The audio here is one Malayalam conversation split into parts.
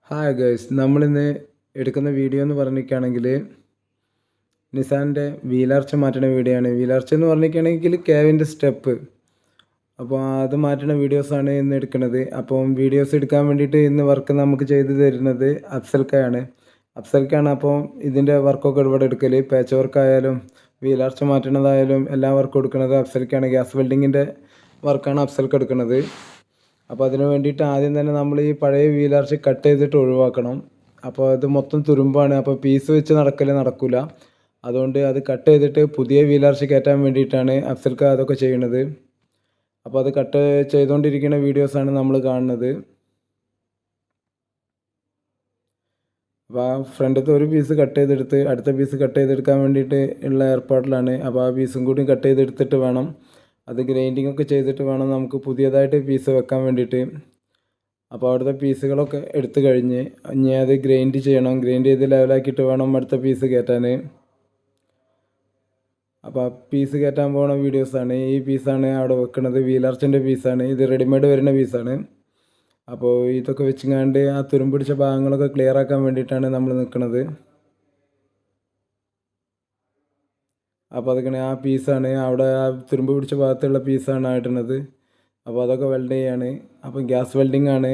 ഹായ് ഗൈസ്, നമ്മളിന്ന് എടുക്കുന്ന വീഡിയോ എന്ന് പറഞ്ഞിരിക്കുകയാണെങ്കിൽ നിസാൻ്റെ വീലാർച്ച മാറ്റുന്ന വീഡിയോ ആണ്. വീലാർച്ച എന്ന് പറഞ്ഞിരിക്കുകയാണെങ്കിൽ കേവിൻ്റെ സ്റ്റെപ്പ്, അപ്പോൾ അത് മാറ്റുന്ന വീഡിയോസാണ് ഇന്ന് എടുക്കുന്നത്. അപ്പം വീഡിയോസ് എടുക്കാൻ വേണ്ടിയിട്ട് ഇന്ന് വർക്ക് നമുക്ക് ചെയ്തു തരുന്നത് അഫ്സൽക്കയാണ്. അപ്പോൾ ഇതിൻ്റെ വർക്കൊക്കെ ഇവിടെ എടുക്കൽ, പാച്ച് വർക്കായാലും വീലാർച്ച മാറ്റുന്നതായാലും എല്ലാ വർക്കും എടുക്കുന്നത് അഫ്സൽക്കാണ്. ഗ്യാസ് വെൽഡിങ്ങിൻ്റെ വർക്കാണ് അഫ്സൽക്ക് എടുക്കുന്നത്. അപ്പോൾ അതിന് വേണ്ടിയിട്ട് ആദ്യം തന്നെ നമ്മൾ ഈ പഴയ വീലാർച്ച് കട്ട് ചെയ്തിട്ട് ഒഴിവാക്കണം. അപ്പോൾ അത് മൊത്തം തുരുമ്പാണ്, അപ്പോൾ പീസ് വെച്ച് നടക്കില്ല. അതുകൊണ്ട് അത് കട്ട് ചെയ്തിട്ട് പുതിയ വീലാർച്ച് കയറ്റാൻ വേണ്ടിയിട്ടാണ് അഫ്സൽക്ക അതൊക്കെ ചെയ്യുന്നത്. അപ്പോൾ അത് കട്ട് ചെയ്തുകൊണ്ടിരിക്കുന്ന വീഡിയോസാണ് നമ്മൾ കാണുന്നത്. അപ്പോൾ ആ ഫ്രണ്ടത്തെ ഒരു പീസ് കട്ട് ചെയ്തെടുത്ത് അടുത്ത പീസ് കട്ട് ചെയ്തെടുക്കാൻ വേണ്ടിയിട്ട് ഉള്ള ഏർപ്പാടിലാണ്. അപ്പോൾ ആ പീസും കൂടി കട്ട് ചെയ്തെടുത്തിട്ട് വേണം, അത് ഗ്രൈൻഡിങ് ഒക്കെ ചെയ്തിട്ട് വേണം നമുക്ക് പുതിയതായിട്ട് പീസ് വെക്കാൻ വേണ്ടിയിട്ട്. അപ്പോൾ അവിടുത്തെ പീസുകളൊക്കെ എടുത്തു കഴിഞ്ഞ് ഇനി അത് ഗ്രൈൻഡ് ചെയ്യണം. ഗ്രൈൻഡ് ചെയ്ത് ലെവലാക്കിയിട്ട് വേണം അടുത്ത പീസ് കയറ്റാൻ. അപ്പോൾ ആ പീസ് കയറ്റാൻ പോകുന്ന വീഡിയോസാണ്. ഈ പീസാണ് അവിടെ വെക്കുന്നത്, വീലാർച്ചിൻ്റെ പീസാണ്. ഇത് റെഡിമെയ്ഡ് വരുന്ന പീസാണ്. അപ്പോൾ ഇതൊക്കെ വെച്ചിങ്ങാണ്ട് ആ തുരുമ്പ് പിടിച്ച ഭാഗങ്ങളൊക്കെ ക്ലിയർ ആക്കാൻ വേണ്ടിയിട്ടാണ് നമ്മൾ നിൽക്കുന്നത്. അപ്പോൾ അതൊക്കെ ആ പീസാണ് അവിടെ ആ തുരുമ്പ് പിടിച്ച ഭാഗത്തുള്ള പീസാണ് ഇടുന്നത്. അപ്പോൾ അതൊക്കെ വെൽഡ് ചെയ്യാണ്. അപ്പോൾ ഗ്യാസ് വെൽഡിങ് ആണ്.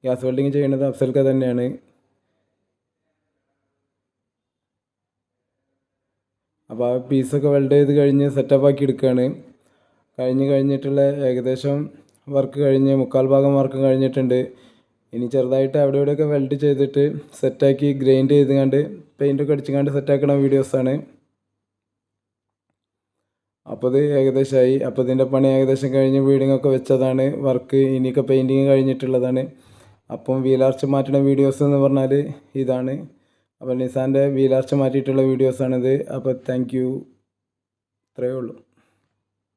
ഗ്യാസ് വെൽഡിങ് ചെയ്യുന്നത് അഫ്സൽക്ക തന്നെയാണ്. അപ്പോൾ ആ പീസൊക്കെ വെൽഡ് ചെയ്ത് കഴിഞ്ഞ് സെറ്റപ്പ് ആക്കി എടുക്കുകയാണ്. കഴിഞ്ഞിട്ടുള്ള ഏകദേശം വർക്ക് കഴിഞ്ഞ് 3/4 ഭാഗം വർക്ക് കഴിഞ്ഞിട്ടുണ്ട്. ഇനി ചെറുതായിട്ട് അവിടെ ഇവിടെയൊക്കെ വെൽഡ് ചെയ്തിട്ട് സെറ്റാക്കി ഗ്രൈൻഡ് ചെയ്തുകൊണ്ട് പെയിൻറ്റൊക്കെ അടിച്ചുകൊണ്ട് സെറ്റാക്കുന്ന വീഡിയോസാണ്. അപ്പോൾ ഇത് ഏകദേശമായി. അപ്പോൾ ഇതിൻ്റെ പണി ഏകദേശം കഴിഞ്ഞ് ബീഡിങ്ങൊക്കെ വെച്ചതാണ് വർക്ക്. ഇനിയൊക്കെ പെയിൻറ്റിങ് കഴിഞ്ഞിട്ടുള്ളതാണ്. അപ്പം വീലാർച്ച് മാറ്റുന്ന വീഡിയോസ് എന്ന് പറഞ്ഞാൽ ഇതാണ്. അപ്പോൾ നിസാൻ്റെ വീലാർച്ച് മാറ്റിയിട്ടുള്ള വീഡിയോസാണിത്. അപ്പോൾ താങ്ക് യു, ഇത്രയേ ഉള്ളൂ.